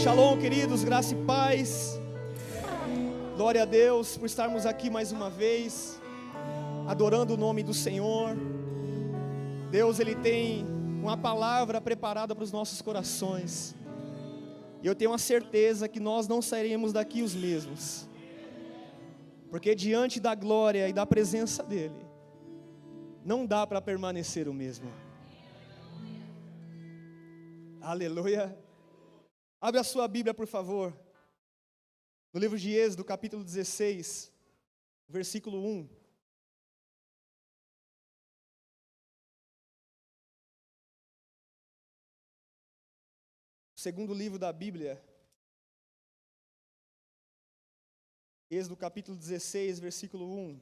Shalom, queridos, graça e paz. Glória a Deus por estarmos aqui mais uma vez, adorando o nome do Senhor. Deus, Ele tem uma palavra preparada para os nossos corações. E eu tenho a certeza que nós não sairemos daqui os mesmos. Porque diante da glória e da presença dEle, não dá para permanecer o mesmo. Aleluia. Abre a sua Bíblia, por favor. No livro de Êxodo, capítulo 16, versículo 1. Segundo livro da Bíblia. Êxodo, capítulo 16, versículo 1.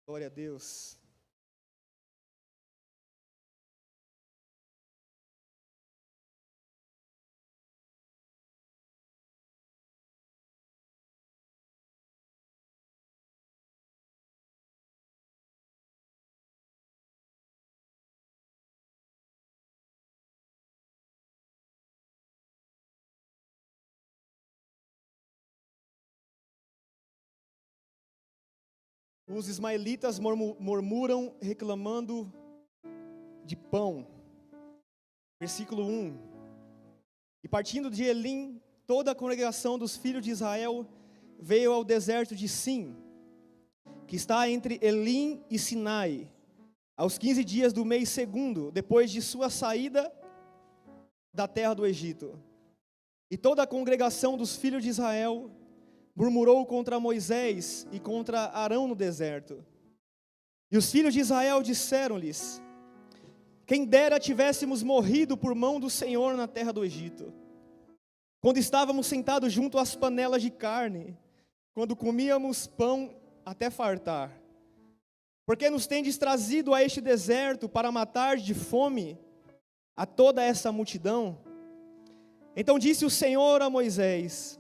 Glória a Deus. Os ismaelitas murmuram reclamando de pão. Versículo 1. E partindo de Elim, toda a congregação dos filhos de Israel veio ao deserto de Sim, que está entre Elim e Sinai, aos 15 dias do mês segundo, depois de sua saída da terra do Egito. E toda a congregação dos filhos de Israel murmurou contra Moisés e contra Arão no deserto. E os filhos de Israel disseram-lhes: quem dera tivéssemos morrido por mão do Senhor na terra do Egito, quando estávamos sentados junto às panelas de carne, quando comíamos pão até fartar. Porque nos tendes trazido a este deserto para matar de fome a toda essa multidão? Então disse o Senhor a Moisés: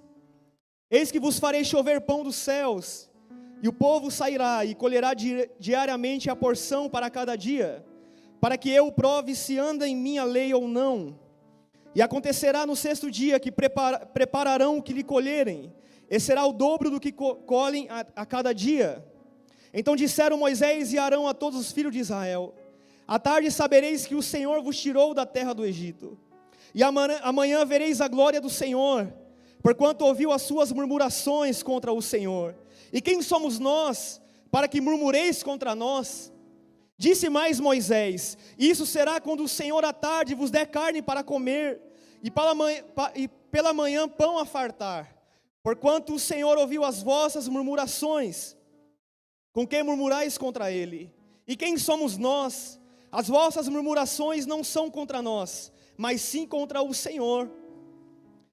eis que vos farei chover pão dos céus, e o povo sairá e colherá diariamente a porção para cada dia, para que eu prove se anda em minha lei ou não. E acontecerá no sexto dia que prepararão o que lhe colherem, e será o dobro do que colhem a cada dia. Então disseram Moisés e Arão a todos os filhos de Israel: à tarde sabereis que o Senhor vos tirou da terra do Egito, e amanhã vereis a glória do Senhor, porquanto ouviu as suas murmurações contra o Senhor. E quem somos nós, para que murmureis contra nós? Disse mais Moisés: isso será quando o Senhor à tarde vos der carne para comer, e pela manhã pão a fartar. Porquanto o Senhor ouviu as vossas murmurações, com que murmurais contra Ele? E quem somos nós? As vossas murmurações não são contra nós, mas sim contra o Senhor.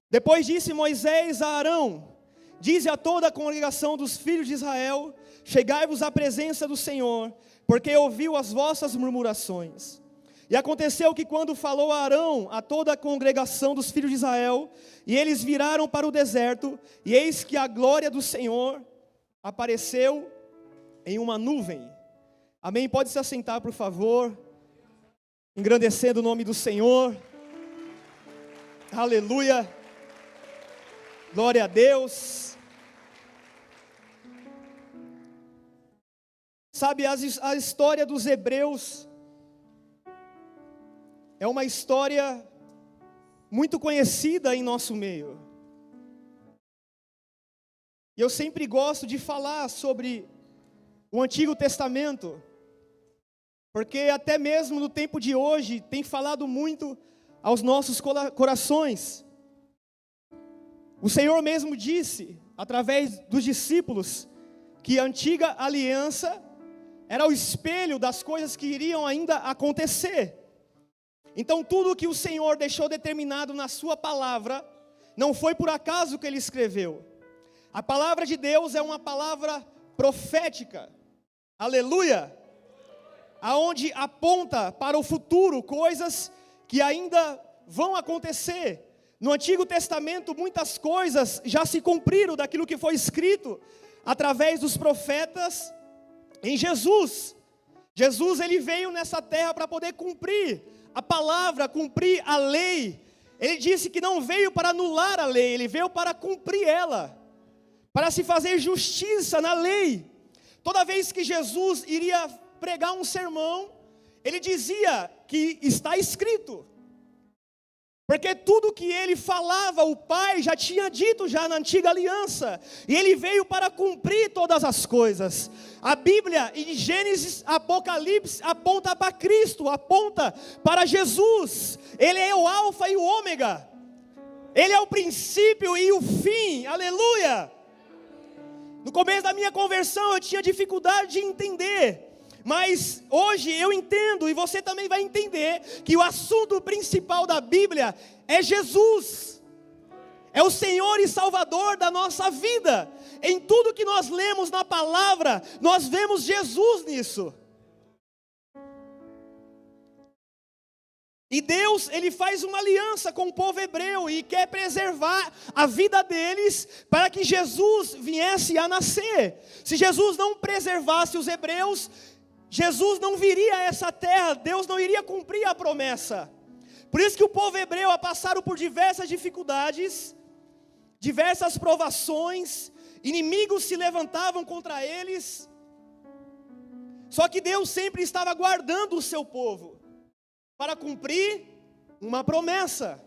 Depois disse Moisés a Arão: dize a toda a congregação dos filhos de Israel: chegai-vos à presença do Senhor, porque ouviu as vossas murmurações. E aconteceu que quando falou a Arão a toda a congregação dos filhos de Israel, e eles viraram para o deserto, e eis que a glória do Senhor apareceu em uma nuvem. Amém? Pode se assentar, por favor, engrandecendo o nome do Senhor. Aleluia. Glória a Deus. Sabe, a história dos hebreus é uma história muito conhecida em nosso meio. E eu sempre gosto de falar sobre o Antigo Testamento, porque até mesmo no tempo de hoje tem falado muito aos nossos corações. O Senhor mesmo disse, através dos discípulos, que a antiga aliança era o espelho das coisas que iriam ainda acontecer. Então tudo o que o Senhor deixou determinado na sua palavra, não foi por acaso que Ele escreveu. A palavra de Deus é uma palavra profética, aleluia, aonde aponta para o futuro coisas que ainda vão acontecer. No Antigo Testamento, muitas coisas já se cumpriram daquilo que foi escrito através dos profetas em Jesus. Jesus, Ele veio nessa terra para poder cumprir a palavra, cumprir a lei. Ele disse que não veio para anular a lei, ele veio para cumprir ela, para se fazer justiça na lei. Toda vez que Jesus iria pregar um sermão, ele dizia que está escrito. Porque tudo que ele falava, o Pai já tinha dito já na antiga aliança. E ele veio para cumprir todas as coisas. A Bíblia, em Gênesis, Apocalipse, aponta para Cristo, aponta para Jesus. Ele é o alfa e o ômega. Ele é o princípio e o fim. Aleluia! No começo da minha conversão eu tinha dificuldade de entender. Mas hoje eu entendo, e você também vai entender, que o assunto principal da Bíblia é Jesus. É o Senhor e Salvador da nossa vida. Em tudo que nós lemos na palavra, nós vemos Jesus nisso. E Deus, Ele faz uma aliança com o povo hebreu e quer preservar a vida deles para que Jesus viesse a nascer. Se Jesus não preservasse os hebreus, Jesus não viria a essa terra, Deus não iria cumprir a promessa. Por isso que o povo hebreu passaram por diversas dificuldades, diversas provações, inimigos se levantavam contra eles. Só que Deus sempre estava guardando o seu povo para cumprir uma promessa.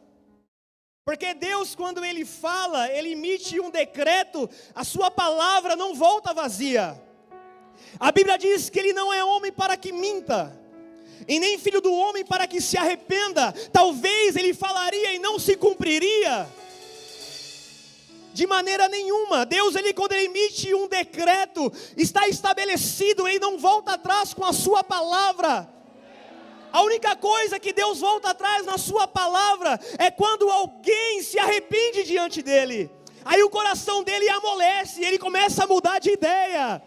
Porque Deus, quando Ele fala, Ele emite um decreto, a sua palavra não volta vazia. A Bíblia diz que Ele não é homem para que minta, e nem filho do homem para que se arrependa. Talvez Ele falaria e não se cumpriria. De maneira nenhuma. Deus, quando Ele emite um decreto, está estabelecido, Ele não volta atrás com a sua palavra. A única coisa que Deus volta atrás na sua palavra é quando alguém se arrepende diante dEle. Aí o coração dele amolece e ele começa a mudar de ideia.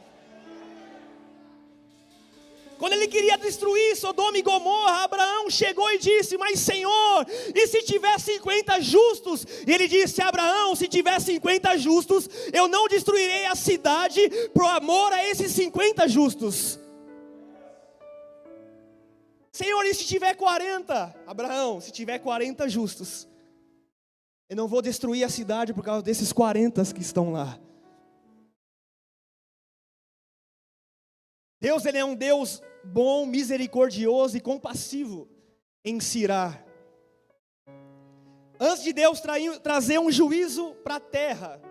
Quando ele queria destruir Sodoma e Gomorra, Abraão chegou e disse: mas Senhor, e se tiver 50 justos? E ele disse: Abraão, se tiver 50 justos, eu não destruirei a cidade por amor a esses 50 justos. Senhor, e se tiver 40? Abraão, se tiver 40 justos, eu não vou destruir a cidade por causa desses 40 que estão lá. Deus, Ele é um Deus bom, misericordioso e compassivo em Sirá. Antes de Deus trazer um juízo para a terra,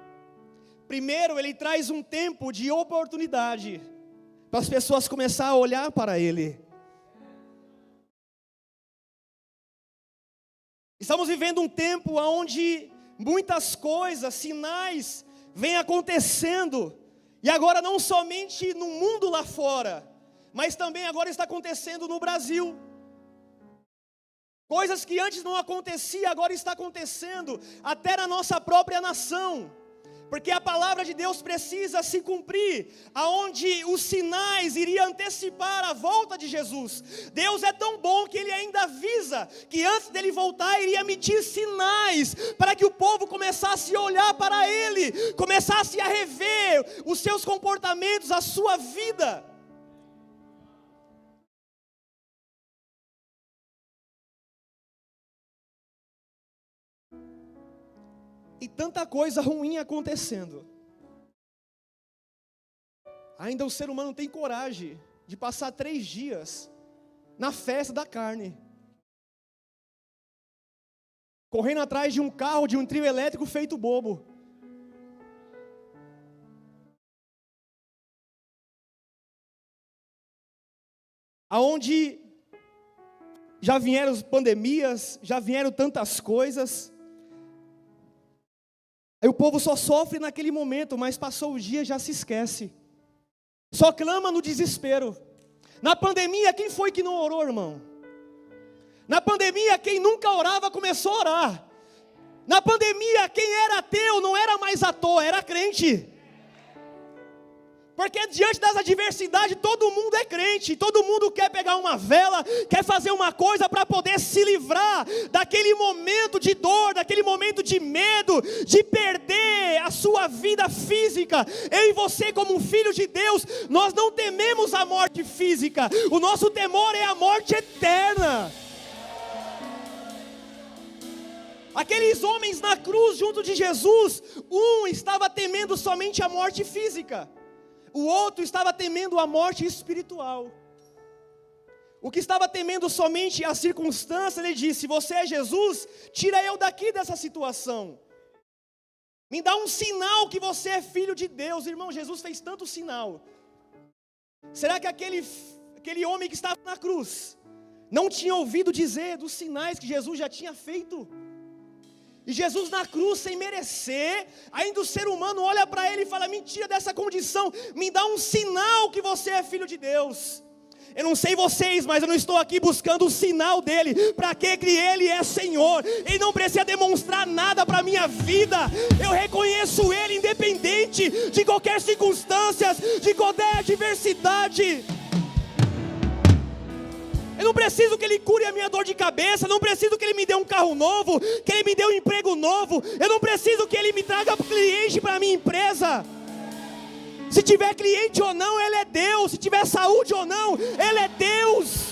primeiro Ele traz um tempo de oportunidade para as pessoas começarem a olhar para Ele. Estamos vivendo um tempo onde muitas coisas, sinais, vêm acontecendo. E agora não somente no mundo lá fora, mas também agora está acontecendo no Brasil. Coisas que antes não aconteciam, agora está acontecendo até na nossa própria nação. Porque a palavra de Deus precisa se cumprir, aonde os sinais iriam antecipar a volta de Jesus. Deus é tão bom que Ele ainda avisa que antes dele voltar, iria emitir sinais, para que o povo começasse a olhar para Ele, começasse a rever os seus comportamentos, a sua vida. E tanta coisa ruim acontecendo. Ainda o ser humano tem coragem de passar 3 dias na festa da carne, correndo atrás de um carro, de um trio elétrico feito bobo. Aonde já vieram pandemias, já vieram tantas coisas. Aí o povo só sofre naquele momento, mas passou o dia e já se esquece. Só clama no desespero. Na pandemia, quem foi que não orou, irmão? Na pandemia, quem nunca orava começou a orar. Na pandemia, quem era ateu não era mais ateu, era crente. Porque diante das adversidades, todo mundo é crente, todo mundo quer pegar uma vela, quer fazer uma coisa para poder se livrar daquele momento de dor, daquele momento de medo, de perder a sua vida física. Eu e você, como um filho de Deus, nós não tememos a morte física, o nosso temor é a morte eterna. Aqueles homens na cruz junto de Jesus, um estava temendo somente a morte física, o outro estava temendo a morte espiritual. O que estava temendo somente a circunstância, ele disse: se você é Jesus, tira eu daqui dessa situação. Me dá um sinal que você é filho de Deus. Irmão, Jesus fez tanto sinal. Será que aquele homem que estava na cruz não tinha ouvido dizer dos sinais que Jesus já tinha feito? E Jesus na cruz, sem merecer, ainda o ser humano olha para ele e fala: me tira dessa condição, me dá um sinal que você é filho de Deus. Eu não sei vocês, mas eu não estou aqui buscando o sinal dele, para que ele é Senhor. Ele não precisa demonstrar nada para a minha vida. Eu reconheço ele independente de qualquer circunstância, de qualquer adversidade. Eu não preciso que ele cure a minha dor de cabeça, não preciso que ele me dê um carro novo, que ele me dê um emprego novo. Eu não preciso que ele me traga cliente para a minha empresa. Se tiver cliente ou não, Ele é Deus. Se tiver saúde ou não, Ele é Deus.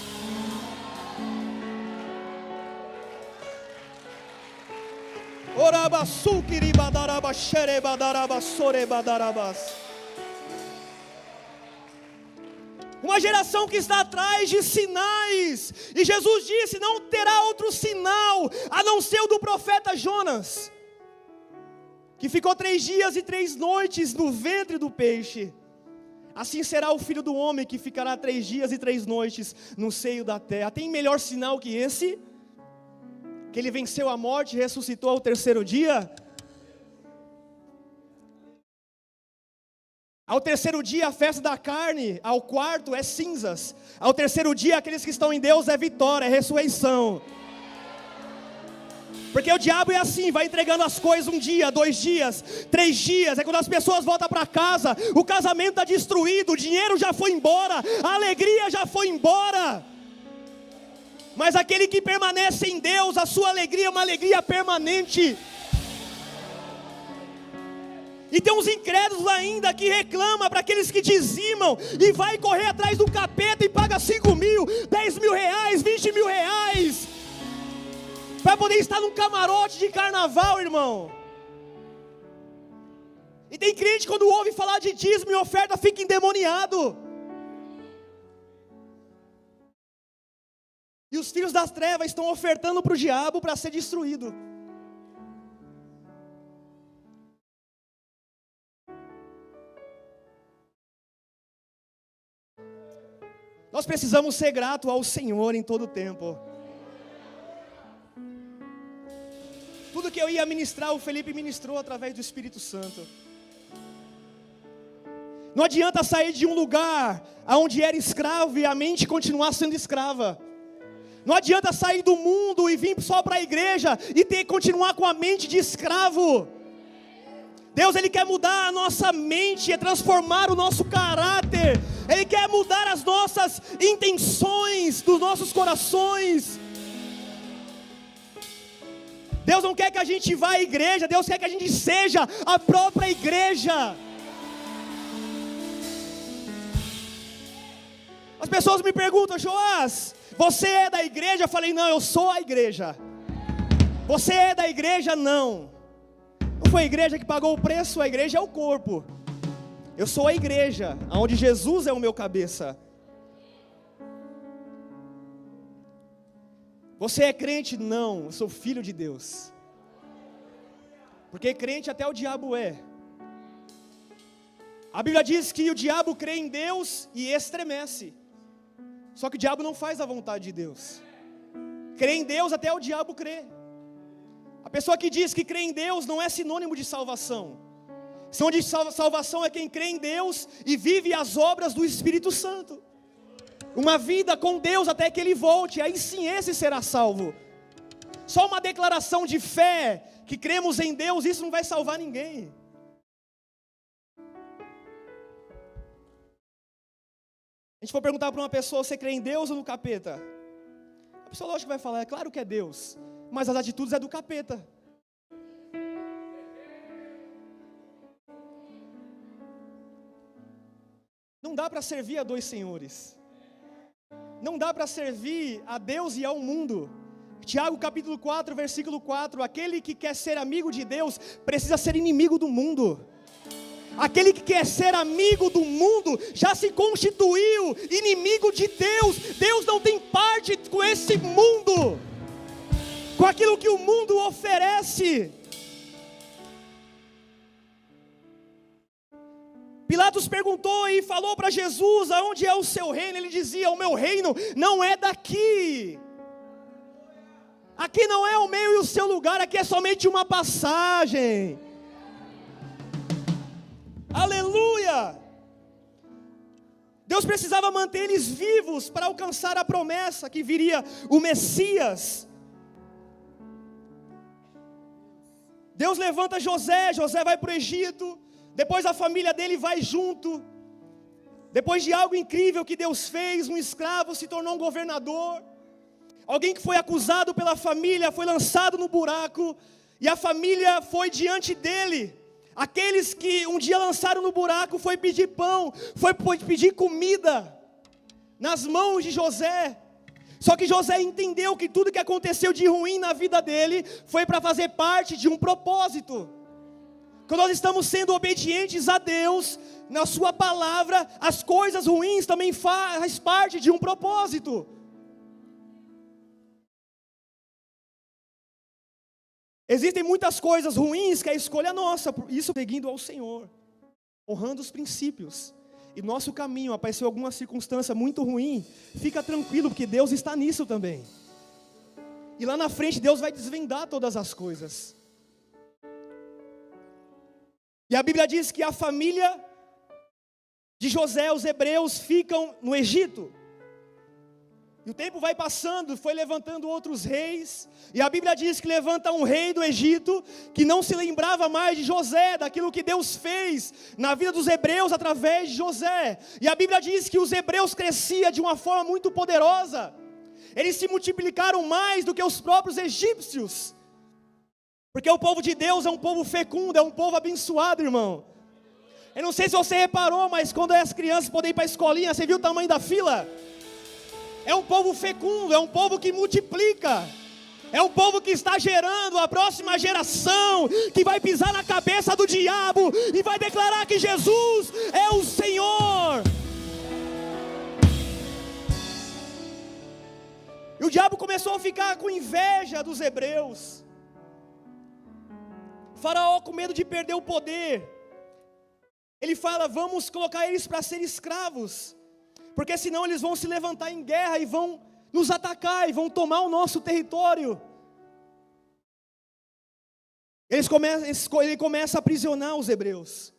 Uma geração que está atrás de sinais. E Jesus disse: não terá outro sinal a não ser o do profeta Jonas, que ficou 3 dias e 3 noites no ventre do peixe. Assim será o Filho do Homem, que ficará 3 dias e 3 noites no seio da terra. Tem melhor sinal que esse? Que ele venceu a morte e ressuscitou ao 3º dia? Ao 3º dia a festa da carne, ao 4º é cinzas. Ao 3º dia aqueles que estão em Deus é vitória, é ressurreição. Porque o diabo é assim, vai entregando as coisas 1 dia, 2 dias, 3 dias. É quando as pessoas voltam para casa, o casamento está destruído, o dinheiro já foi embora, a alegria já foi embora. Mas aquele que permanece em Deus, a sua alegria é uma alegria permanente. E tem uns incrédulos ainda que reclamam para aqueles que dizimam e vai correr atrás do capeta e paga 5 mil, 10 mil reais, 20 mil reais, para poder estar num camarote de carnaval, irmão. E tem crente quando ouve falar de dízimo e oferta fica endemoniado. E os filhos das trevas estão ofertando para o diabo para ser destruído. Nós precisamos ser gratos ao Senhor em todo o tempo. Tudo que eu ia ministrar, o Felipe ministrou através do Espírito Santo. Não adianta sair de um lugar onde era escravo e a mente continuar sendo escrava. Não adianta sair do mundo e vir só para a igreja e ter que continuar com a mente de escravo. Deus, Ele quer mudar a nossa mente, é transformar o nosso caráter. Ele quer mudar as nossas intenções dos nossos corações. Deus não quer que a gente vá à igreja, Deus quer que a gente seja a própria igreja. As pessoas me perguntam: Joás, você é da igreja? Eu falei: não, eu sou a igreja. Você é da igreja? Não. Não foi a igreja que pagou o preço, a igreja é o corpo. Eu sou a igreja, onde Jesus é o meu cabeça. Você é crente? Não, eu sou filho de Deus. Porque crente até o diabo é. A Bíblia diz que o diabo crê em Deus e estremece. Só que o diabo não faz a vontade de Deus. Crê em Deus até o diabo crê. A pessoa que diz que crê em Deus não é sinônimo de salvação. Sinônimo de salvação é quem crê em Deus e vive as obras do Espírito Santo. Uma vida com Deus até que Ele volte, aí sim esse será salvo. Só uma declaração de fé, que cremos em Deus, isso não vai salvar ninguém. A gente for perguntar para uma pessoa: você crê em Deus ou no capeta? A pessoa lógico que vai falar: é claro que é Deus, mas as atitudes é do capeta. Não dá para servir a 2 senhores. Não dá para servir a Deus e ao mundo. Tiago capítulo 4, versículo 4, aquele que quer ser amigo de Deus, precisa ser inimigo do mundo. Aquele que quer ser amigo do mundo, já se constituiu inimigo de Deus. Deus não tem parte com esse mundo, com aquilo que o mundo oferece. Pilatos perguntou e falou para Jesus, aonde é o seu reino? Ele dizia, o meu reino não é daqui. Aqui não é o meu e o seu lugar, aqui é somente uma passagem. Aleluia! Deus precisava manter eles vivos para alcançar a promessa que viria o Messias. Deus levanta José, José vai para o Egito, depois a família dele vai junto. Depois de algo incrível que Deus fez, um escravo se tornou um governador. Alguém que foi acusado pela família foi lançado no buraco, e a família foi diante dele. Aqueles que um dia lançaram no buraco foi pedir pão, foi pedir comida nas mãos de José. Só que José entendeu que tudo que aconteceu de ruim na vida dele foi para fazer parte de um propósito. Quando nós estamos sendo obedientes a Deus, na sua palavra, as coisas ruins também faz parte de um propósito. Existem muitas coisas ruins que é escolha nossa, isso seguindo ao Senhor, honrando os princípios. E nosso caminho apareceu alguma circunstância muito ruim, fica tranquilo, porque Deus está nisso também. E lá na frente Deus vai desvendar todas as coisas. E a Bíblia diz que a família de José, os hebreus, ficam no Egito. E o tempo vai passando, foi levantando outros reis, e a Bíblia diz que levanta um rei do Egito, que não se lembrava mais de José, daquilo que Deus fez na vida dos hebreus através de José. E a Bíblia diz que os hebreus cresciam de uma forma muito poderosa, eles se multiplicaram mais do que os próprios egípcios, porque o povo de Deus é um povo fecundo, é um povo abençoado, irmão. Eu não sei se você reparou, mas quando as crianças podem ir para a escolinha, você viu o tamanho da fila? É um povo fecundo, é um povo que multiplica, é um povo que está gerando a próxima geração, que vai pisar na cabeça do diabo, e vai declarar que Jesus é o Senhor. E o diabo começou a ficar com inveja dos hebreus. Faraó, com medo de perder o poder, ele fala, vamos colocar eles para ser escravos, porque senão eles vão se levantar em guerra e vão nos atacar e vão tomar o nosso território. Ele começa a aprisionar os hebreus,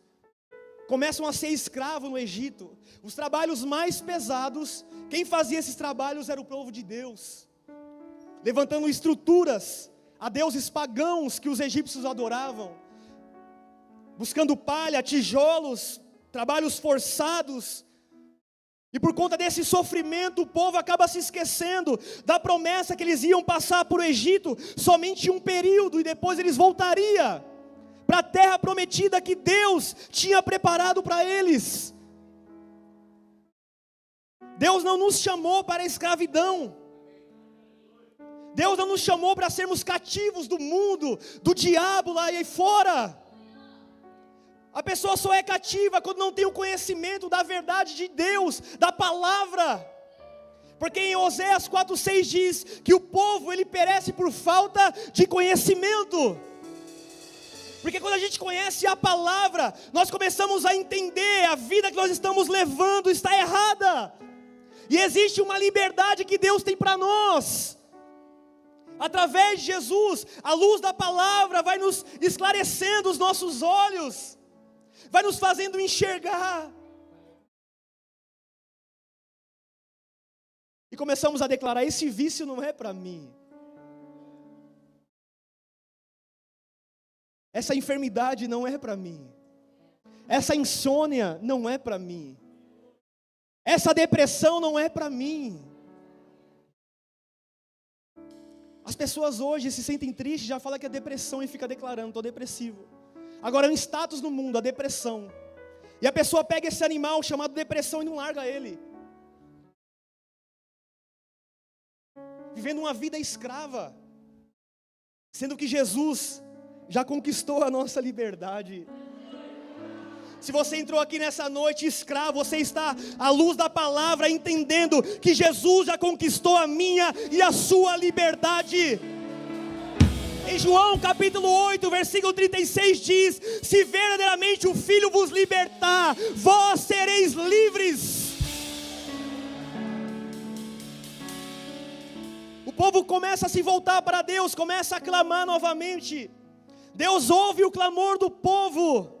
começam a ser escravos no Egito. Os trabalhos mais pesados, quem fazia esses trabalhos era o povo de Deus, levantando estruturas a deuses pagãos que os egípcios adoravam, buscando palha, tijolos, trabalhos forçados. E por conta desse sofrimento, o povo acaba se esquecendo da promessa que eles iam passar por Egito somente um período, e depois eles voltariam para a terra prometida que Deus tinha preparado para eles. Deus não nos chamou para a escravidão. Deus não nos chamou para sermos cativos do mundo, do diabo lá e fora. A pessoa só é cativa quando não tem o conhecimento da verdade de Deus, da palavra. Porque em Oséias 4:6 diz que o povo ele perece por falta de conhecimento. Porque quando a gente conhece a palavra, nós começamos a entender a vida que nós estamos levando está errada. E existe uma liberdade que Deus tem para nós. Através de Jesus, a luz da palavra vai nos esclarecendo os nossos olhos, vai nos fazendo enxergar. E começamos a declarar, esse vício não é para mim. Essa enfermidade não é para mim. Essa insônia não é para mim. Essa depressão não é para mim. As pessoas hoje se sentem tristes, já falam que é depressão e fica declarando, estou depressivo. Agora é um status no mundo, a depressão. E a pessoa pega esse animal chamado depressão e não larga ele. vivendo uma vida escrava, sendo que Jesus já conquistou a nossa liberdade. Se você entrou aqui nessa noite escravo, você está à luz da palavra, entendendo que Jesus já conquistou a minha e a sua liberdade. Em João capítulo 8, versículo 36 diz: se verdadeiramente o Filho vos libertar, vós sereis livres. O povo começa a se voltar para Deus, começa a clamar novamente. Deus ouve o clamor do povo,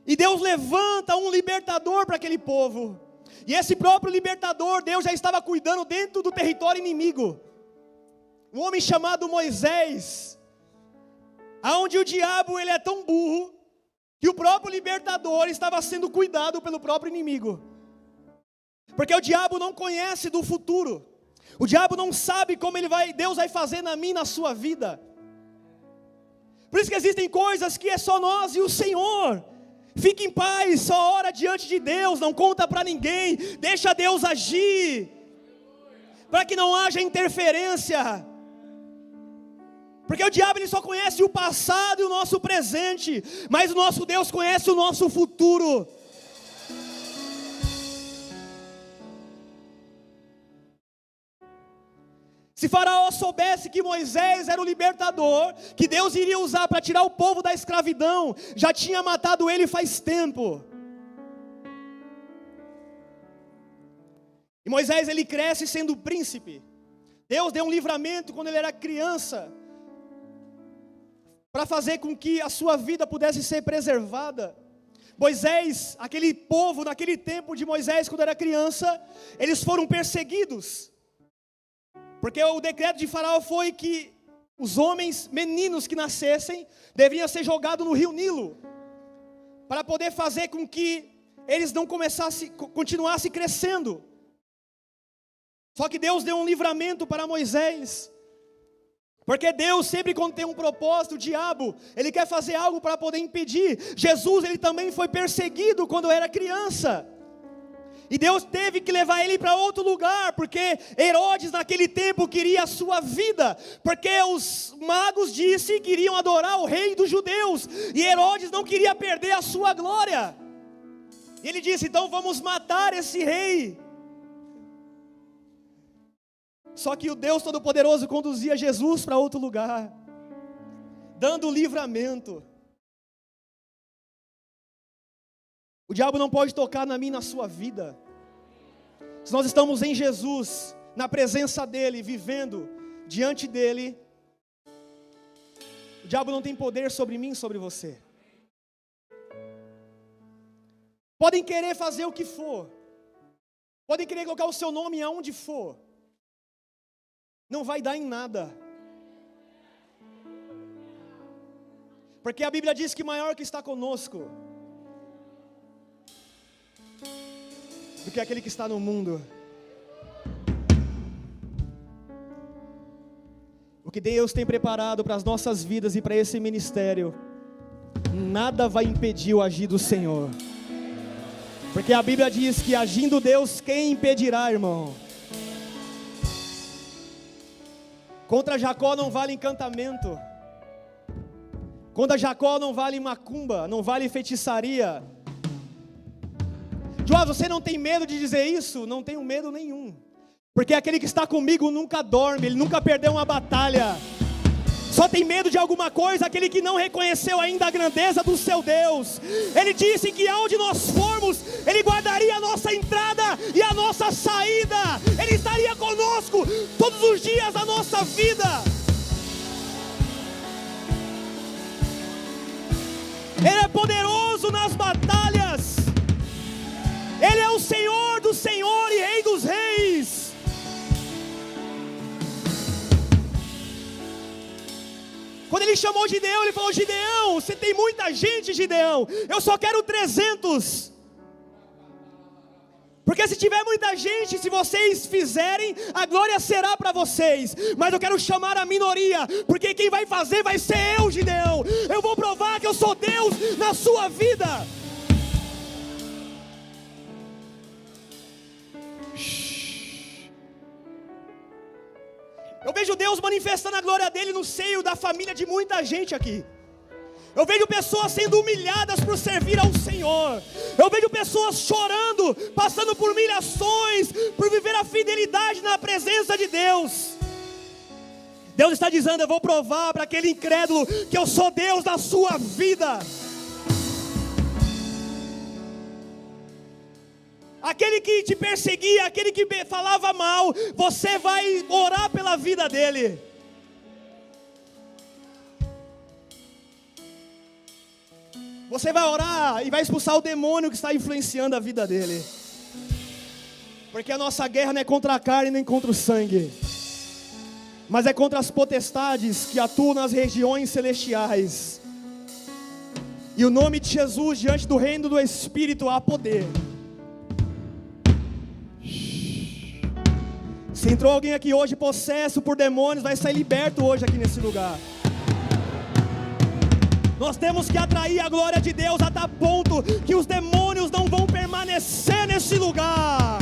e Deus levanta um libertador para aquele povo. E esse próprio libertador, Deus já estava cuidando dentro do território inimigo. Um homem chamado Moisés, aonde o diabo ele é tão burro, que o próprio libertador estava sendo cuidado pelo próprio inimigo. Porque o diabo não conhece do futuro. O diabo não sabe como Deus vai fazer na minha e na sua vida. Por isso que existem coisas que é só nós e o Senhor. Fique em paz, só ora diante de Deus, não conta para ninguém, deixa Deus agir, para que não haja interferência. Porque o diabo ele só conhece o passado e o nosso presente, mas o nosso Deus conhece o nosso futuro. Se Faraó soubesse que Moisés era o libertador, que Deus iria usar para tirar o povo da escravidão, já tinha matado ele faz tempo. E Moisés ele cresce sendo príncipe. Deus deu um livramento quando ele era criança, para fazer com que a sua vida pudesse ser preservada. Moisés, aquele povo naquele tempo de Moisés quando era criança, eles foram perseguidos. Porque o decreto de Faraó foi que os homens, meninos que nascessem, deviam ser jogados no rio Nilo, para poder fazer com que eles não continuassem crescendo. Só que Deus deu um livramento para Moisés, porque Deus sempre quando tem um propósito, o diabo, ele quer fazer algo para poder impedir. Jesus, ele também foi perseguido quando era criança. E Deus teve que levar ele para outro lugar, porque Herodes naquele tempo queria a sua vida, porque os magos disseram que iriam adorar o rei dos judeus, e Herodes não queria perder a sua glória. E ele disse: então vamos matar esse rei. Só que o Deus Todo-Poderoso conduzia Jesus para outro lugar, dando livramento. O diabo não pode tocar na minha e na sua vida. Se nós estamos em Jesus, na presença dEle, vivendo diante dEle, o diabo não tem poder sobre mim e sobre você. Podem querer fazer o que for, podem querer colocar o seu nome aonde for, não vai dar em nada. Porque a Bíblia diz que maior que está conosco do que aquele que está no mundo. O que Deus tem preparado para as nossas vidas e para esse ministério, nada vai impedir o agir do Senhor. Porque a Bíblia diz que agindo Deus, quem impedirá, irmão? Contra Jacó não vale encantamento. Contra Jacó não vale macumba, não vale feitiçaria. João, você não tem medo de dizer isso? Não tenho medo nenhum. Porque aquele que está comigo nunca dorme, ele nunca perdeu uma batalha. Só tem medo de alguma coisa aquele que não reconheceu ainda a grandeza do seu Deus. Ele disse que aonde nós formos, Ele guardaria a nossa entrada e a nossa saída. Ele estaria conosco todos os dias da nossa vida. Ele é poderoso nas batalhas. Ele é o Senhor do Senhor e Rei dos Reis. Quando ele chamou Gideão, ele falou: Gideão, você tem muita gente, Gideão, eu só quero 300. Porque se tiver muita gente, se vocês fizerem, a glória será para vocês. Mas eu quero chamar a minoria, porque quem vai fazer vai ser eu, Gideão. Eu vou provar que eu sou Deus na sua vida. Eu vejo Deus manifestando a glória dele no seio da família de muita gente aqui. Eu vejo pessoas sendo humilhadas por servir ao Senhor. Eu vejo pessoas chorando, passando por humilhações, por viver a fidelidade na presença de Deus. Deus está dizendo: eu vou provar para aquele incrédulo que eu sou Deus na sua vida. Aquele que te perseguia, aquele que falava mal, você vai orar pela vida dele. Você vai orar e vai expulsar o demônio que está influenciando a vida dele. Porque a nossa guerra não é contra a carne nem contra o sangue, mas é contra as potestades que atuam nas regiões celestiais. E o nome de Jesus, diante do reino do Espírito, há poder. Se entrou alguém aqui hoje possesso por demônios, vai sair liberto hoje aqui nesse lugar. Nós temos que atrair a glória de Deus a tal ponto que os demônios não vão permanecer nesse lugar.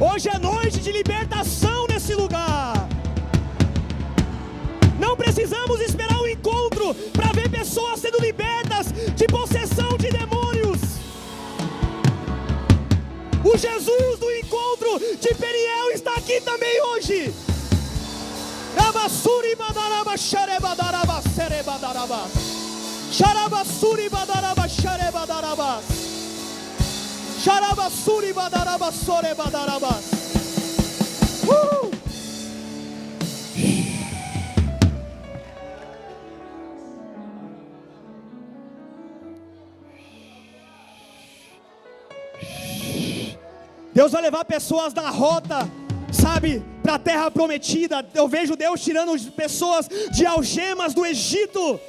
Hoje é noite de libertação nesse lugar. Não precisamos esperar um encontro para ver pessoas sendo libertas de possessão de demônios. O Jesus do encontro de Periel está aqui também hoje. Rabassuri badaraba xarebadaraba serebadaraba. Xarabassuri badaraba xarebadaraba. Xarabassuri badaraba sorebadaraba. Deus vai levar pessoas da rota, sabe, para a terra prometida. Eu vejo Deus tirando pessoas de algemas do Egito.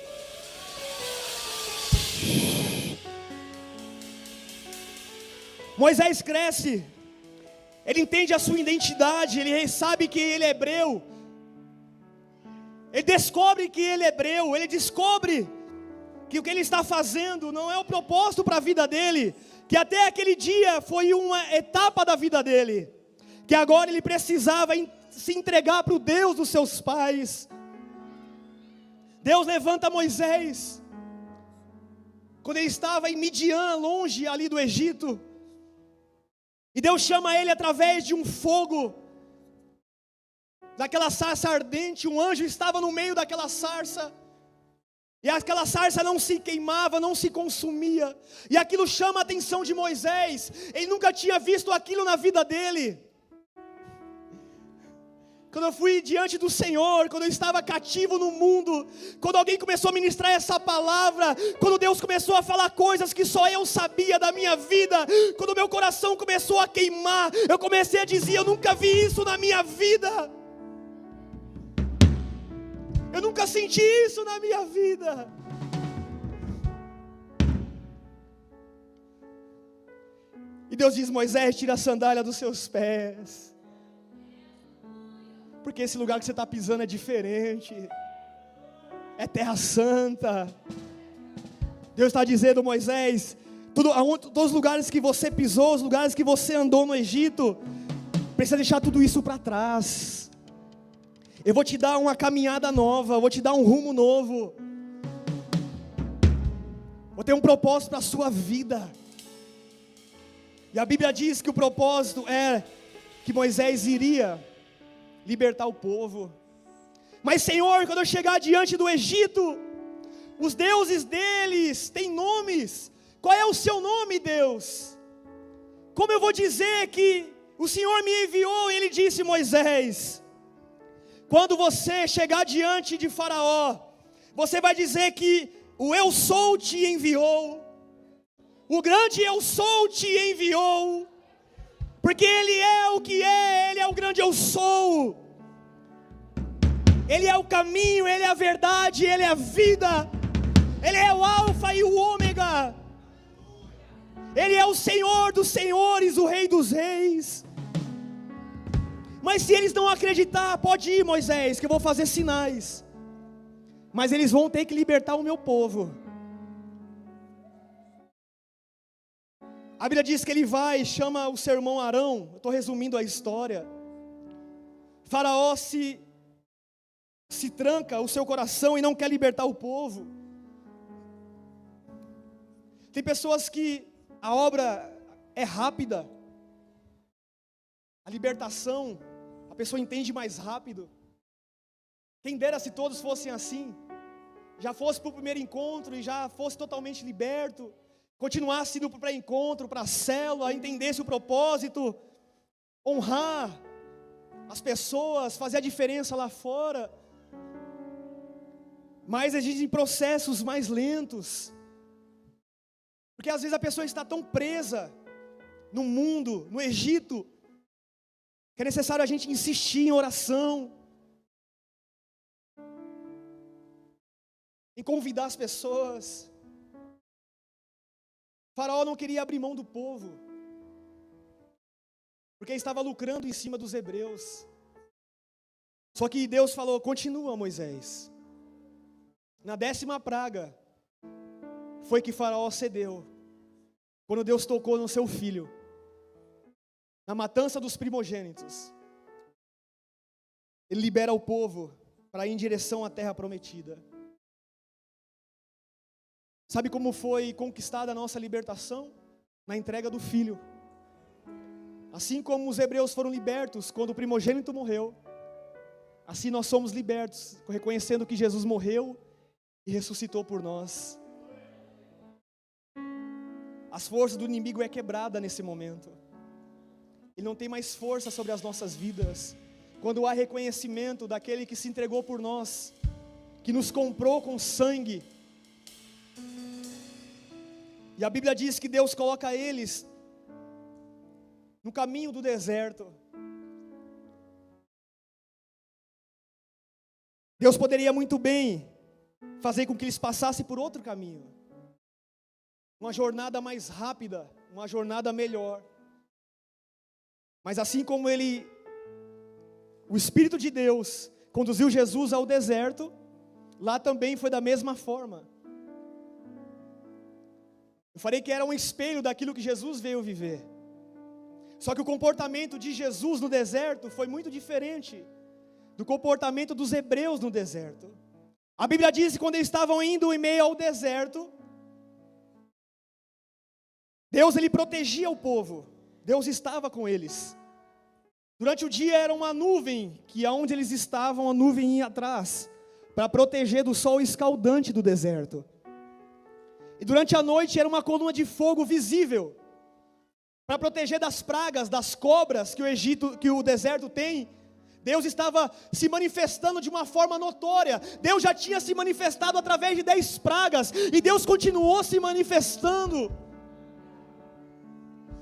Moisés cresce, ele entende a sua identidade, ele sabe que ele é hebreu, ele descobre que ele é hebreu, ele descobre que o que ele está fazendo não é o propósito para a vida dele, que até aquele dia foi uma etapa da vida dele, que agora ele precisava se entregar para o Deus dos seus pais. Deus levanta Moisés, quando ele estava em Midian, longe ali do Egito, e Deus chama ele através de um fogo, daquela sarça ardente. Um anjo estava no meio daquela sarça, e aquela sarça não se queimava, não se consumia, e aquilo chama a atenção de Moisés. Ele nunca tinha visto aquilo na vida dele. Quando eu fui diante do Senhor, quando eu estava cativo no mundo, quando alguém começou a ministrar essa palavra, quando Deus começou a falar coisas que só eu sabia da minha vida, quando meu coração começou a queimar, eu comecei a dizer: eu nunca vi isso na minha vida, eu nunca senti isso na minha vida. E Deus diz: Moisés, tira a sandália dos seus pés, porque esse lugar que você está pisando é diferente, é terra santa. Deus está dizendo: Moisés, todos os lugares que você pisou, os lugares que você andou no Egito, precisa deixar tudo isso para trás. Eu vou te dar uma caminhada nova, eu vou te dar um rumo novo, vou ter um propósito para a sua vida. E a Bíblia diz que o propósito é que Moisés iria libertar o povo. Mas Senhor, quando eu chegar diante do Egito, os deuses deles têm nomes. Qual é o seu nome, Deus? Como eu vou dizer que o Senhor me enviou? Ele disse: Moisés, quando você chegar diante de Faraó, você vai dizer que o Eu Sou te enviou, o grande Eu Sou te enviou, porque Ele é o que é, Ele é o grande Eu Sou. Ele é o caminho, Ele é a verdade, Ele é a vida, Ele é o Alfa e o Ômega, Ele é o Senhor dos senhores, o Rei dos reis. Mas se eles não acreditar, pode ir, Moisés, que eu vou fazer sinais, mas eles vão ter que libertar o meu povo. A Bíblia diz que ele vai e chama o seu irmão Arão. Eu estou resumindo a história. Faraó se tranca o seu coração e não quer libertar o povo. Tem pessoas que a obra é rápida. A libertação, a pessoa entende mais rápido. Quem dera se todos fossem assim. Já fosse para o primeiro encontro e já fosse totalmente liberto. Continuasse indo para o pré-encontro, para a célula, entendesse o propósito. Honrar as pessoas, fazer a diferença lá fora. Mas existem processos mais lentos. Porque às vezes a pessoa está tão presa no mundo, no Egito, que é necessário a gente insistir em oração, em convidar as pessoas. Faraó não queria abrir mão do povo, porque estava lucrando em cima dos hebreus. Só que Deus falou: continua, Moisés. Na 10ª praga, foi que Faraó cedeu, quando Deus tocou no seu filho, na matança dos primogênitos. Ele libera o povo para ir em direção à terra prometida. Sabe como foi conquistada a nossa libertação? Na entrega do filho. Assim como os hebreus foram libertos quando o primogênito morreu, assim nós somos libertos, reconhecendo que Jesus morreu e ressuscitou por nós. As forças do inimigo é quebrada nesse momento. Ele não tem mais força sobre as nossas vidas. Quando há reconhecimento daquele que se entregou por nós, que nos comprou com sangue. E a Bíblia diz que Deus coloca eles no caminho do deserto. Deus poderia muito bem fazer com que eles passassem por outro caminho. Uma jornada mais rápida, uma jornada melhor. Mas assim como o Espírito de Deus conduziu Jesus ao deserto, lá também foi da mesma forma. Eu falei que era um espelho daquilo que Jesus veio viver. Só que o comportamento de Jesus no deserto foi muito diferente do comportamento dos hebreus no deserto. A Bíblia diz que quando eles estavam indo em meio ao deserto, Deus ele protegia o povo. Deus estava com eles. Durante o dia era uma nuvem, que aonde eles estavam, a nuvem ia atrás, para proteger do sol escaldante do deserto. E durante a noite era uma coluna de fogo visível, para proteger das pragas, das cobras que o deserto tem. Deus estava se manifestando de uma forma notória. Deus já tinha se manifestado através de 10 pragas, e Deus continuou se manifestando.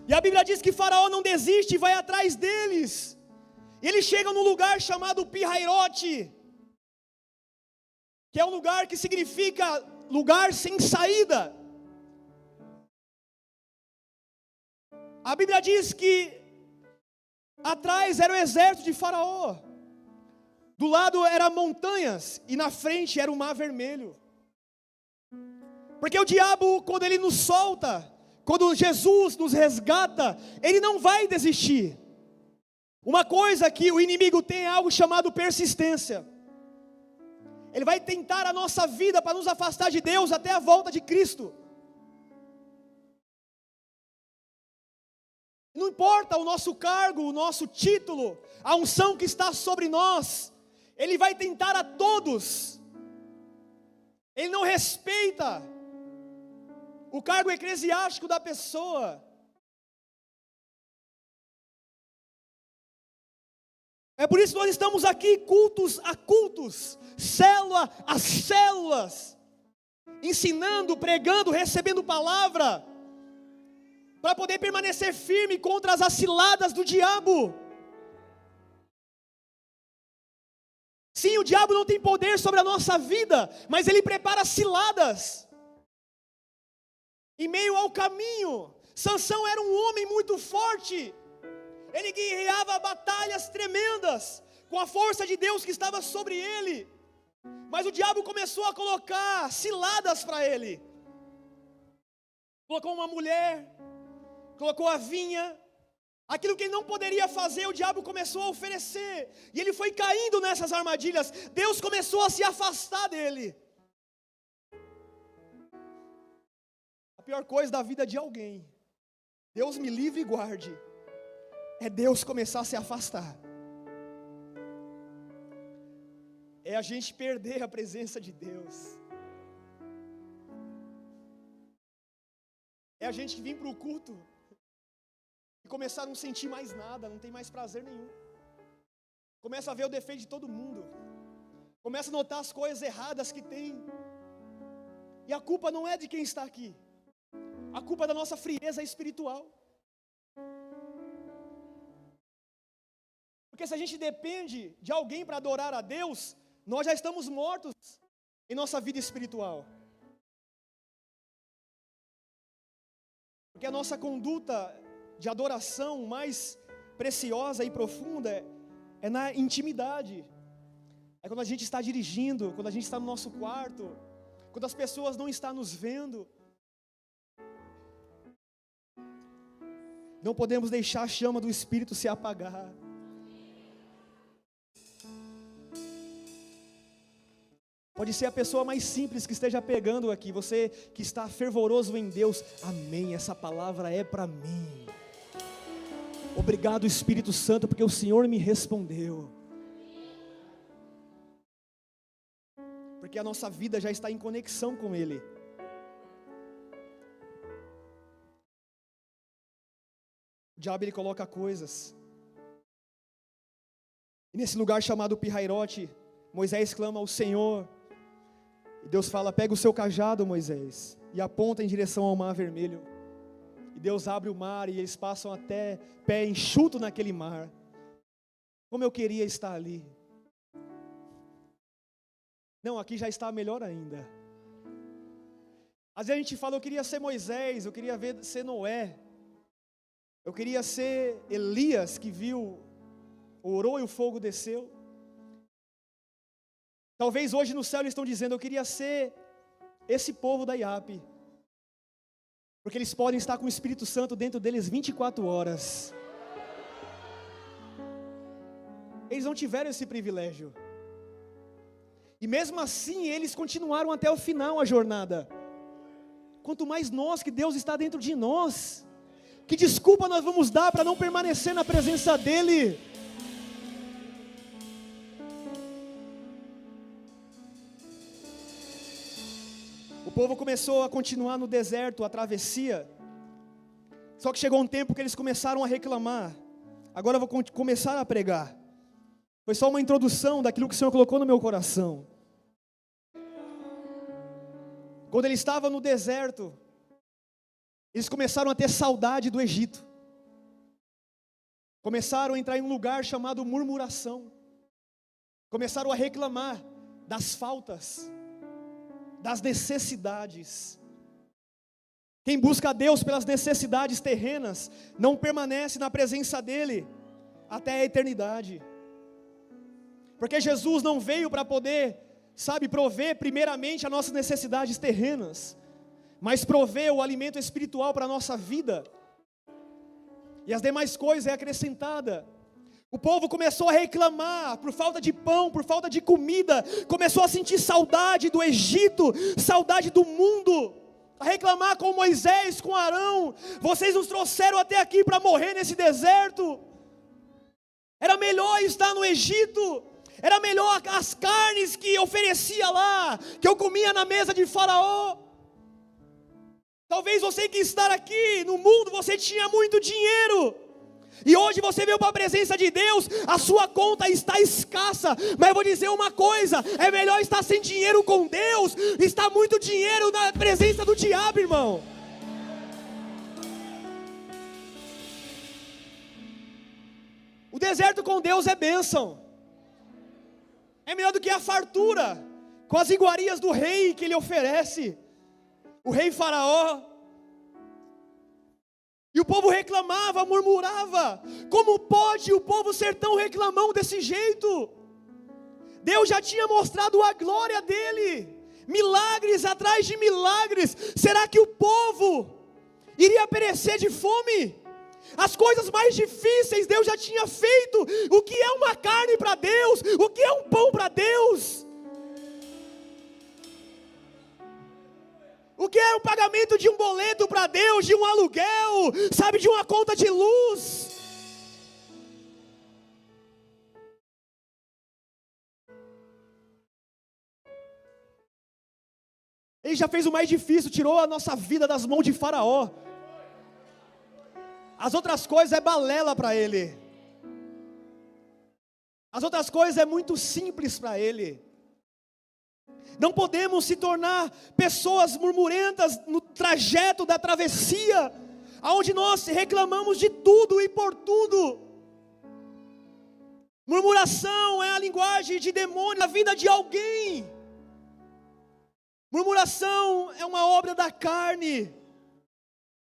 E a Bíblia diz que Faraó não desiste e vai atrás deles. Eles chegam num lugar chamado Pi-Hairote, que é um lugar que significa lugar sem saída. A Bíblia diz que atrás era o exército de Faraó, do lado eram montanhas e na frente era o Mar Vermelho. Porque o diabo, quando ele nos solta, quando Jesus nos resgata, ele não vai desistir. Uma coisa que o inimigo tem é algo chamado persistência. Ele vai tentar a nossa vida para nos afastar de Deus até a volta de Cristo. Não importa o nosso cargo, o nosso título, a unção que está sobre nós, ele vai tentar a todos. Ele não respeita o cargo eclesiástico da pessoa. É por isso que nós estamos aqui, cultos a cultos, célula a células, ensinando, pregando, recebendo palavra, para poder permanecer firme contra as aciladas do diabo. Sim, o diabo não tem poder sobre a nossa vida, mas ele prepara ciladas em meio ao caminho. Sansão era um homem muito forte. Ele guerreava batalhas tremendas com a força de Deus que estava sobre ele. Mas o diabo começou a colocar ciladas para ele. Colocou uma mulher colocou a vinha, aquilo que ele não poderia fazer, o diabo começou a oferecer, e ele foi caindo nessas armadilhas. Deus começou a se afastar dele. A pior coisa da vida de alguém, Deus me livre e guarde, é Deus começar a se afastar. É a gente perder a presença de Deus. É a gente vir para o culto e começar a não sentir mais nada, não tem mais prazer nenhum. Começa a ver o defeito de todo mundo. Começa a notar as coisas erradas que tem. E a culpa não é de quem está aqui. A culpa é da nossa frieza espiritual. Porque se a gente depende de alguém para adorar a Deus, nós já estamos mortos em nossa vida espiritual. Porque a nossa conduta de adoração mais preciosa e profunda é na intimidade. É quando a gente está dirigindo, quando a gente está no nosso quarto, quando as pessoas não estão nos vendo. Não podemos deixar a chama do Espírito se apagar. Pode ser a pessoa mais simples que esteja pegando aqui, você que está fervoroso em Deus. Amém, essa palavra é para mim. Obrigado, Espírito Santo, porque o Senhor me respondeu. Porque a nossa vida já está em conexão com Ele. O diabo, ele coloca coisas. E nesse lugar chamado Pirairote, Moisés clama ao Senhor. E Deus fala: pega o seu cajado, Moisés, e aponta em direção ao mar vermelho. E Deus abre o mar e eles passam até pé enxuto naquele mar. Como eu queria estar ali. Não, aqui já está melhor ainda. Às vezes a gente fala: eu queria ser Moisés, eu queria ser Noé, eu queria ser Elias, que viu, orou e o fogo desceu. Talvez hoje no céu eles estão dizendo: eu queria ser esse povo da IAP, porque eles podem estar com o Espírito Santo dentro deles 24 horas. Eles não tiveram esse privilégio. E mesmo assim eles continuaram até o final a jornada. Quanto mais nós, que Deus está dentro de nós, que desculpa nós vamos dar para não permanecer na presença dEle? O povo começou a continuar no deserto, a travessia. Só que chegou um tempo que eles começaram a reclamar. Agora eu vou começar a pregar. Foi só uma introdução daquilo que o Senhor colocou no meu coração. Quando ele estava no deserto, eles começaram a ter saudade do Egito. Começaram a entrar em um lugar chamado murmuração. Começaram a reclamar das faltas, das necessidades. Quem busca a Deus pelas necessidades terrenas, não permanece na presença dEle até a eternidade. Porque Jesus não veio para poder, prover primeiramente as nossas necessidades terrenas, mas prover o alimento espiritual para a nossa vida, e as demais coisas é acrescentada. O povo começou a reclamar por falta de pão, por falta de comida, começou a sentir saudade do Egito, saudade do mundo, a reclamar com Moisés, com Arão: vocês nos trouxeram até aqui para morrer nesse deserto, era melhor estar no Egito, era melhor as carnes que oferecia lá, que eu comia na mesa de Faraó. Talvez você que está aqui no mundo, você tinha muito dinheiro, e hoje você veio para a presença de Deus, a sua conta está escassa. Mas eu vou dizer uma coisa: é melhor estar sem dinheiro com Deus, estar muito dinheiro na presença do diabo, irmão. O deserto com Deus é bênção. É melhor do que a fartura, com as iguarias do rei que ele oferece, o rei Faraó. E o povo reclamava, murmurava: como pode o povo ser tão reclamão desse jeito? Deus já tinha mostrado a glória dele, milagres atrás de milagres. Será que o povo iria perecer de fome. As coisas mais difíceis Deus já tinha feito. O que é uma carne para Deus? O que é um pão para Deus? O que é o pagamento de um boleto para Deus, de um aluguel, sabe, de uma conta de luz? Ele já fez o mais difícil, tirou a nossa vida das mãos de Faraó. As outras coisas é balela para ele. As outras coisas é muito simples para ele. Não podemos se tornar pessoas murmurentas no trajeto da travessia, aonde nós reclamamos de tudo e por tudo. Murmuração é a linguagem de demônio na vida de alguém. Murmuração é uma obra da carne,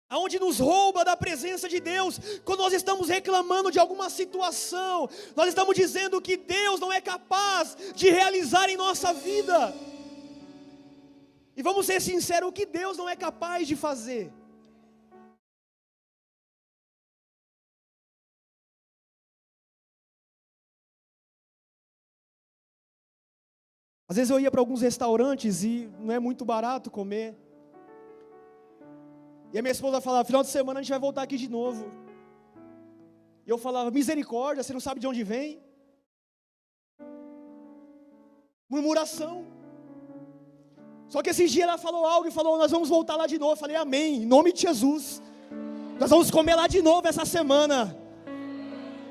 aonde nos rouba da presença de Deus. Quando nós estamos reclamando de alguma situação, nós estamos dizendo que Deus não é capaz de realizar em nossa vida. E vamos ser sinceros, o que Deus não é capaz de fazer? Às vezes eu ia para alguns restaurantes e não é muito barato comer. E a minha esposa falava, final de semana a gente vai voltar aqui de novo. E eu falava, misericórdia, você não sabe de onde vem? Murmuração. Só que esses dias ela falou algo e falou, nós vamos voltar lá de novo. Eu falei, amém, em nome de Jesus. Nós vamos comer lá de novo essa semana.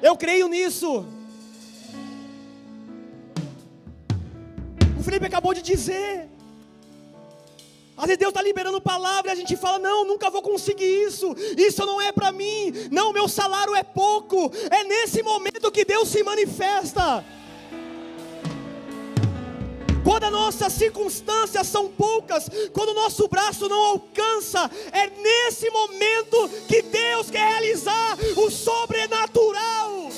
Eu creio nisso. O Felipe acabou de dizer. Às vezes Deus está liberando palavra e a gente fala, não, nunca vou conseguir isso. Isso não é para mim. Não, meu salário é pouco. É nesse momento que Deus se manifesta. Quando as nossas circunstâncias são poucas, quando o nosso braço não alcança, é nesse momento que Deus quer realizar o sobrenatural.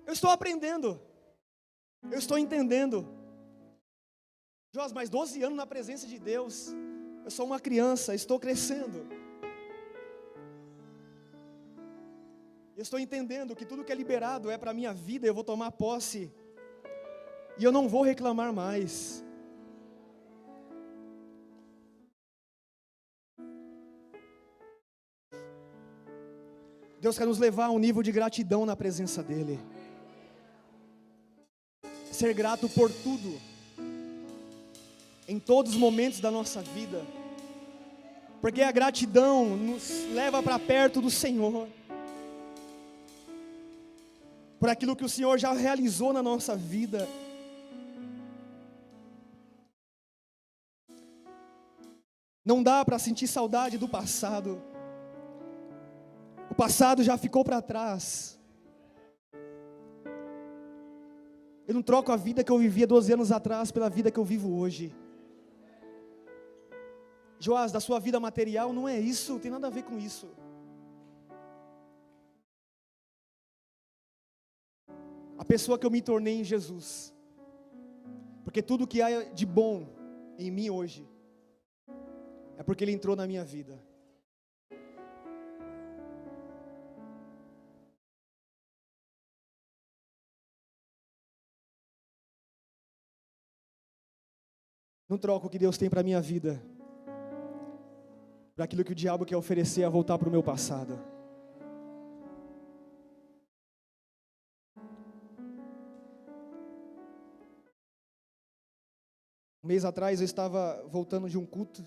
Eu estou aprendendo, eu estou entendendo. Joás, mais 12 anos na presença de Deus, eu sou uma criança, estou crescendo. Eu estou entendendo que tudo que é liberado é para a minha vida, eu vou tomar posse. E eu não vou reclamar mais. Deus quer nos levar a um nível de gratidão na presença dEle. Ser grato por tudo. Em todos os momentos da nossa vida. Porque a gratidão nos leva para perto do Senhor. Por aquilo que o Senhor já realizou na nossa vida. Não dá para sentir saudade do passado. O passado já ficou para trás. Eu não troco a vida que eu vivia 12 anos atrás pela vida que eu vivo hoje. Joás, da sua vida material não é isso, não tem nada a ver com isso. A pessoa que eu me tornei em Jesus. Porque tudo que há de bom em mim hoje é porque Ele entrou na minha vida. Não troco o que Deus tem para a minha vida para aquilo que o diabo quer oferecer a voltar para o meu passado. Um mês atrás eu estava voltando de um culto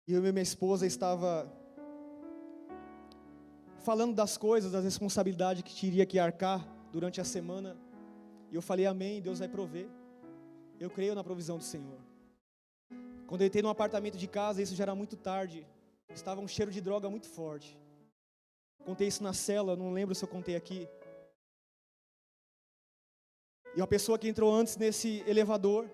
e eu e minha esposa estava falando das coisas, das responsabilidades que teria que arcar durante a semana. E eu falei, amém, Deus vai prover. Eu creio na provisão do Senhor. Quando eu entrei no apartamento de casa, isso já era muito tarde. Estava um cheiro de droga muito forte. Contei isso na cela, não lembro se eu contei aqui. E uma pessoa que entrou antes nesse elevador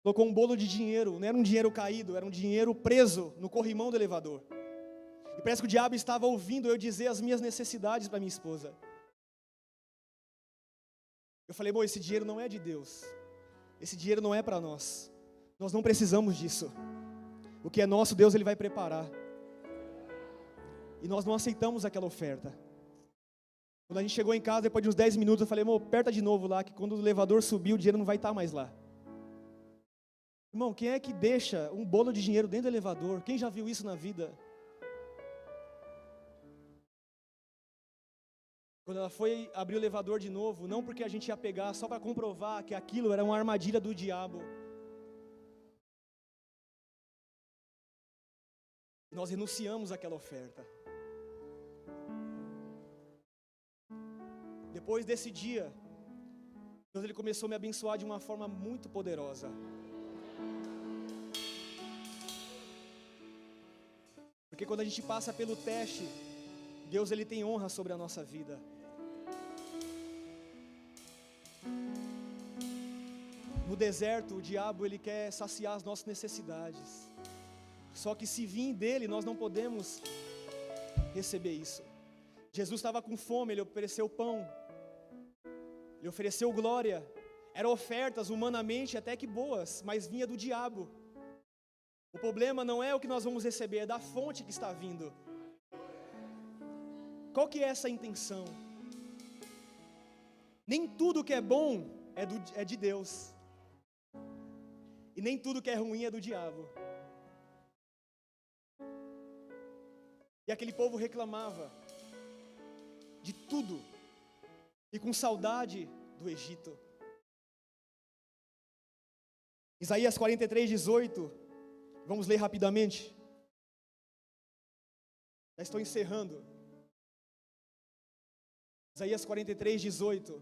colocou um bolo de dinheiro, não era um dinheiro caído, era um dinheiro preso no corrimão do elevador. E parece que o diabo estava ouvindo eu dizer as minhas necessidades para minha esposa. Eu falei, bom, esse dinheiro não é de Deus. Esse dinheiro não é para nós. Nós não precisamos disso. O que é nosso, Deus Ele vai preparar. E nós não aceitamos aquela oferta. Quando a gente chegou em casa, depois de uns 10 minutos, eu falei, irmão, aperta de novo lá, que quando o elevador subir, o dinheiro não vai estar mais lá. Irmão, quem é que deixa um bolo de dinheiro dentro do elevador? Quem já viu isso na vida? Quando ela foi abrir o elevador de novo, não porque a gente ia pegar, só para comprovar que aquilo era uma armadilha do diabo. Nós renunciamos àquela oferta. Depois desse dia, Deus Ele começou a me abençoar de uma forma muito poderosa. Porque quando a gente passa pelo teste, Deus Ele tem honra sobre a nossa vida. No deserto, o diabo ele quer saciar as nossas necessidades. Só que se vir dele, nós não podemos receber isso. Jesus estava com fome, Ele ofereceu pão. Ele ofereceu glória. Eram ofertas humanamente até que boas, mas vinha do diabo. O problema não é o que nós vamos receber, é da fonte que está vindo. Qual que é essa intenção? Nem tudo que é bom é de Deus. E nem tudo que é ruim é do diabo. E aquele povo reclamava de tudo. E com saudade do Egito. Isaías 43:18. Vamos ler rapidamente. Já estou encerrando. Isaías 43:18.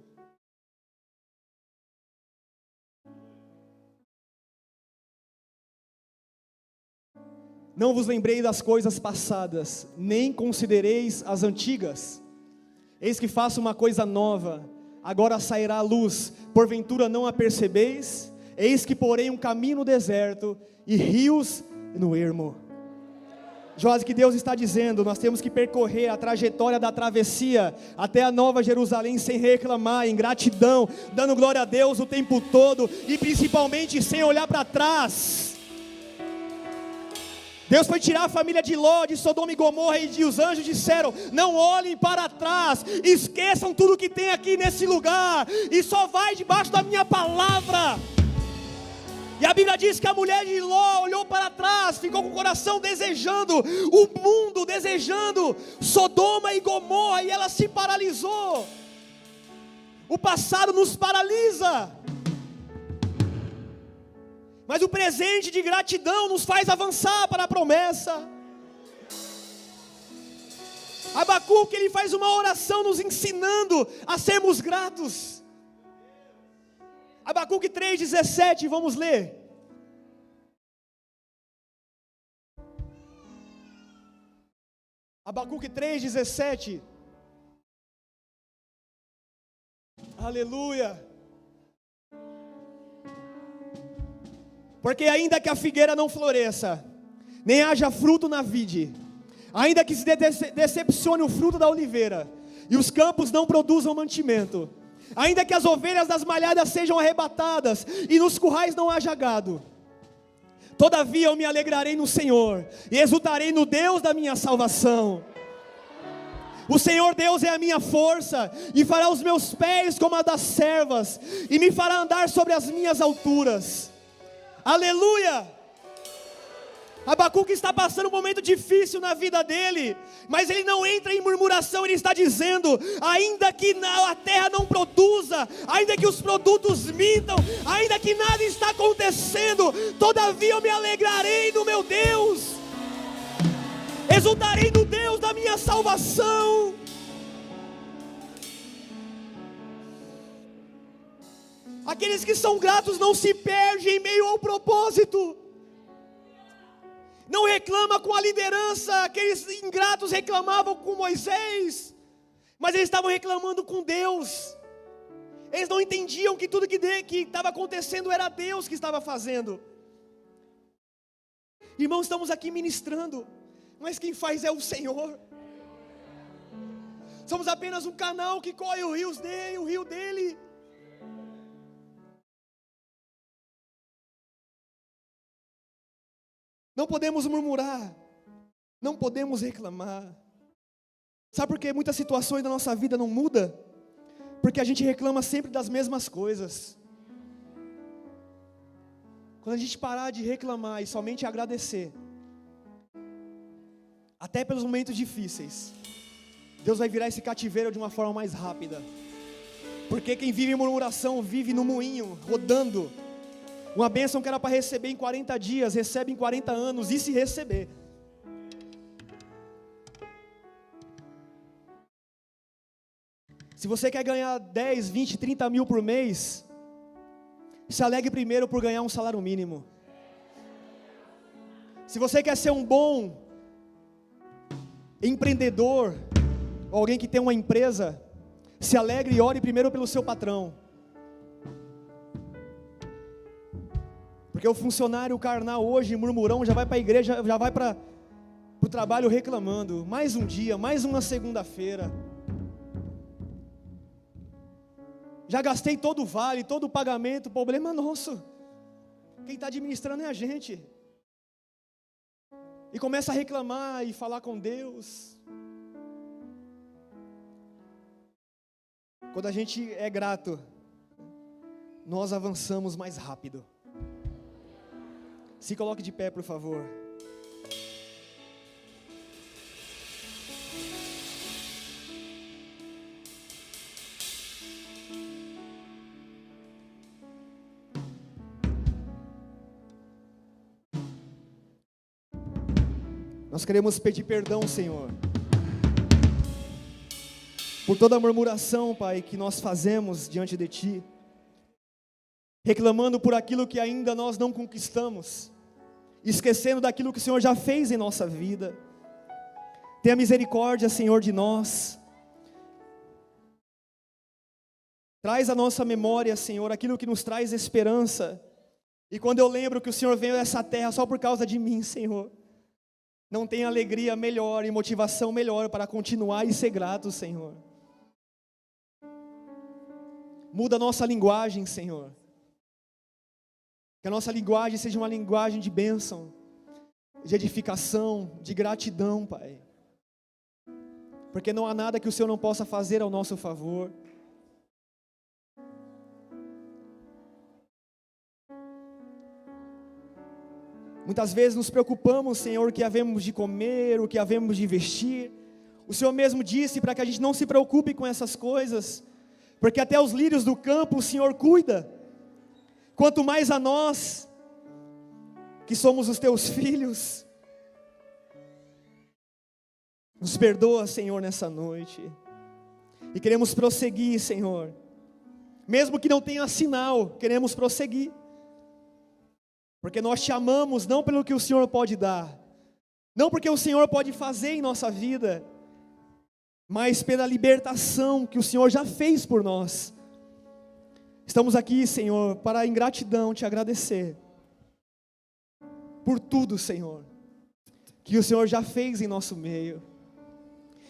Não vos lembrei das coisas passadas, nem considereis as antigas. Eis que faço uma coisa nova, agora sairá a luz, porventura não a percebeis? Eis que porei um caminho no deserto e rios no ermo. Joás, que Deus está dizendo, nós temos que percorrer a trajetória da travessia até a Nova Jerusalém sem reclamar, em gratidão, dando glória a Deus o tempo todo e principalmente sem olhar para trás. Deus foi tirar a família de Ló, de Sodoma e Gomorra, e os anjos disseram, não olhem para trás, esqueçam tudo que tem aqui nesse lugar, e só vai debaixo da minha palavra. E a Bíblia diz que a mulher de Ló olhou para trás, ficou com o coração desejando o mundo, desejando Sodoma e Gomorra, e ela se paralisou. O passado nos paralisa, mas o presente de gratidão nos faz avançar para a promessa. Abacuque, ele faz uma oração nos ensinando a sermos gratos. Abacuque 3:17, vamos ler. Abacuque 3:17. Aleluia. Porque ainda que a figueira não floresça, nem haja fruto na vide, ainda que se decepcione o fruto da oliveira, e os campos não produzam mantimento, ainda que as ovelhas das malhadas sejam arrebatadas, e nos currais não haja gado, todavia eu me alegrarei no Senhor, e exultarei no Deus da minha salvação. O Senhor Deus é a minha força, e fará os meus pés como a das servas, e me fará andar sobre as minhas alturas. Aleluia! Abacuque está passando um momento difícil na vida dele, mas ele não entra em murmuração, ele está dizendo, ainda que a terra não produza, ainda que os produtos mintam, ainda que nada está acontecendo, todavia eu me alegrarei no meu Deus, exultarei no Deus da minha salvação. Aqueles que são gratos não se perdem em meio ao propósito. Não reclama com a liderança. Aqueles ingratos reclamavam com Moisés, mas eles estavam reclamando com Deus. Eles não entendiam que tudo que estava acontecendo era Deus que estava fazendo. Irmãos, estamos aqui ministrando, mas quem faz é o Senhor. Somos apenas um canal que corre o rio dele. Não podemos murmurar. Não podemos reclamar. Sabe por que muitas situações da nossa vida não mudam? Porque a gente reclama sempre das mesmas coisas. Quando a gente parar de reclamar e somente agradecer, até pelos momentos difíceis, Deus vai virar esse cativeiro de uma forma mais rápida. Porque quem vive em murmuração vive no moinho, rodando. Uma bênção que era para receber em 40 dias, recebe em 40 anos, e se receber. Se você quer ganhar 10, 20, 30 mil por mês, se alegre primeiro por ganhar um salário mínimo. Se você quer ser um bom empreendedor, ou alguém que tem uma empresa, se alegre e ore primeiro pelo seu patrão. Porque o funcionário carnal hoje, murmurão, já vai para a igreja, já vai para o trabalho reclamando. Mais um dia, mais uma segunda-feira. Já gastei todo o vale, todo o pagamento, problema nosso. Quem está administrando é a gente. E começa a reclamar e falar com Deus. Quando a gente é grato, nós avançamos mais rápido. Se coloque de pé, por favor. Nós queremos pedir perdão, Senhor, por toda a murmuração, Pai, que nós fazemos diante de Ti, reclamando por aquilo que ainda nós não conquistamos, esquecendo daquilo que o Senhor já fez em nossa vida. Tenha misericórdia, Senhor, de nós. Traz à nossa memória, Senhor, aquilo que nos traz esperança. E quando eu lembro que o Senhor veio a essa terra só por causa de mim, Senhor, não tem alegria melhor e motivação melhor para continuar e ser grato, Senhor. Muda a nossa linguagem, Senhor. Que a nossa linguagem seja uma linguagem de bênção, de edificação, de gratidão, Pai. Porque não há nada que o Senhor não possa fazer ao nosso favor. Muitas vezes nos preocupamos, Senhor, o que havemos de comer, o que havemos de vestir. O Senhor mesmo disse para que a gente não se preocupe com essas coisas, porque até os lírios do campo o Senhor cuida. Quanto mais a nós, que somos os teus filhos. Nos perdoa, Senhor, nessa noite. E queremos prosseguir, Senhor. Mesmo que não tenha sinal, queremos prosseguir. Porque nós te amamos não pelo que o Senhor pode dar, não porque o Senhor pode fazer em nossa vida, mas pela libertação que o Senhor já fez por nós. Estamos aqui, Senhor, para em gratidão te agradecer por tudo, Senhor, que o Senhor já fez em nosso meio.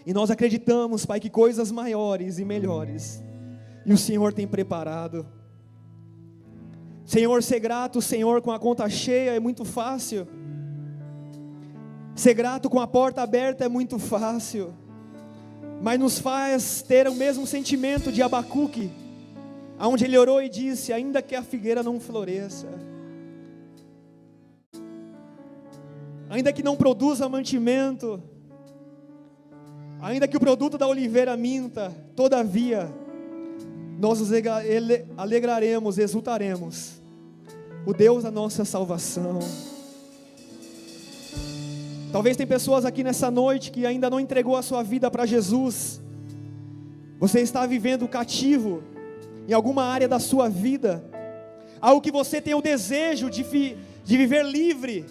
E nós acreditamos, Pai, que coisas maiores e melhores e o Senhor tem preparado. Senhor, ser grato, Senhor, com a conta cheia é muito fácil. Ser grato com a porta aberta é muito fácil. Mas nos faz ter o mesmo sentimento de Abacuque, onde ele orou e disse: ainda que a figueira não floresça, ainda que não produza mantimento, ainda que o produto da oliveira minta, todavia nós nos alegraremos, exultaremos, o Deus da nossa salvação. Talvez tem pessoas aqui nessa noite que ainda não entregou a sua vida para Jesus. Você está vivendo cativo em alguma área da sua vida, algo que você tem o desejo de viver livre,